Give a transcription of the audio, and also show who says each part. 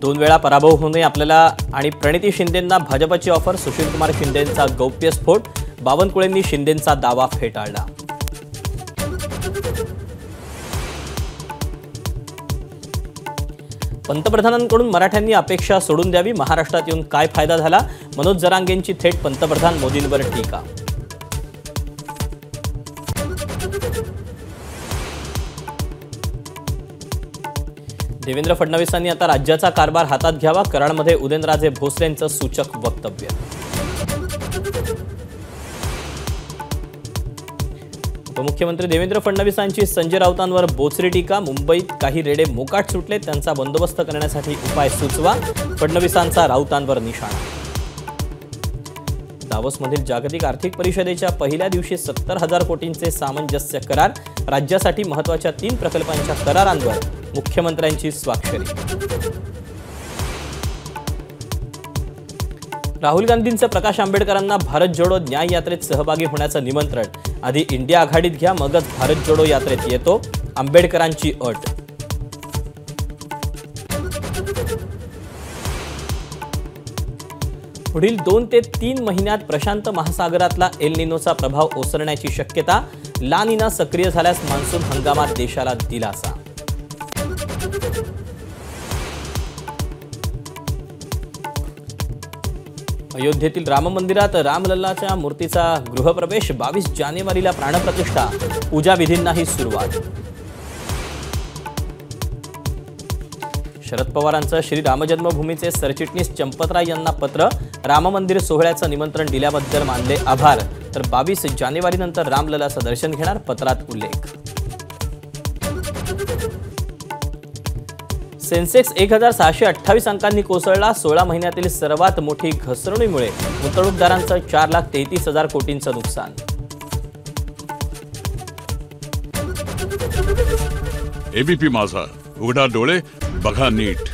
Speaker 1: 2 वेळा पराभव होणे आपल्याला आणि प्रणिती शिंदेंना भाजपची ऑफर, सुशीलकुमार शिंदेंचा गौप्यस्फोट, बावनकुळेंनी शिंदेंचा दावा फेटाळला. पंतप्रधानांकडून मराठ्यांनी अपेक्षा सोडून द्यावी, महाराष्ट्रात येऊन काय फायदा झाला, मनोज जरांगेंची थेट पंतप्रधान मोदींवर टीका. देवेंद्र फडणवीसांनी आता राज्याचा कारभार हातात घ्यावा, कराडमध्ये उदयनराजे भोसलेंचं सूचक वक्तव्य. उपमुख्यमंत्री देवेंद्र फडणवीसांची संजय राऊतांवर बोचरी टीका, मुंबईत काही रेडे मोकाट सुटले, त्यांचा बंदोबस्त करण्यासाठी उपाय सुचवा, फडणवीसांचा राऊतांवर निशाणा. दावोसमधील जागतिक आर्थिक परिषदेच्या पहिल्या दिवशी 70,000 कोटींचे सामंजस्य करार, राज्यासाठी महत्त्वाच्या 3 प्रकल्पांच्या करारांवर मुख्यमंत्र्यांची स्वाक्षरी. राहुल गांधींचं प्रकाश आंबेडकरांना भारत जोडो न्याय यात्रेत सहभागी होण्याचं निमंत्रण, आधी इंडिया आघाडीत घ्या मगच भारत जोडो यात्रेत येतो, आंबेडकरांची अट. पुढील 2 ते 3 महिन्यात प्रशांत महासागरातला एल निनोचा प्रभाव ओसरण्याची शक्यता, ला निना सक्रिय झाल्यास मान्सून हंगामात देशाला दिलासा. अयोध्येतील राम मंदिरात रामलल्लाच्या मूर्तीचा गृहप्रवेश, 22 जानेवारीला प्राणप्रतिष्ठा, पूजा विधींनाही सुरुवात. शरद पवारांचं श्री राम जन्मभूमीचे सरचिटणीस चंपतराय यांना पत्र, राम मंदिर सोहळ्याचं निमंत्रण दिल्याबद्दल मानले आभार, तर 22 जानेवारीनंतर रामलल्लाचं दर्शन घेणार, पत्रात उल्लेख. सेन्सेक्स 1628 अंकांनी कोसळला, 16 महिन्यातील सर्वात मोठी घसरणीमुळे गुंतवणूकदारांचं 4,33,000 कोटींचं नुकसान.
Speaker 2: एबीपी माझा, उघडा डोळे बघा नीट.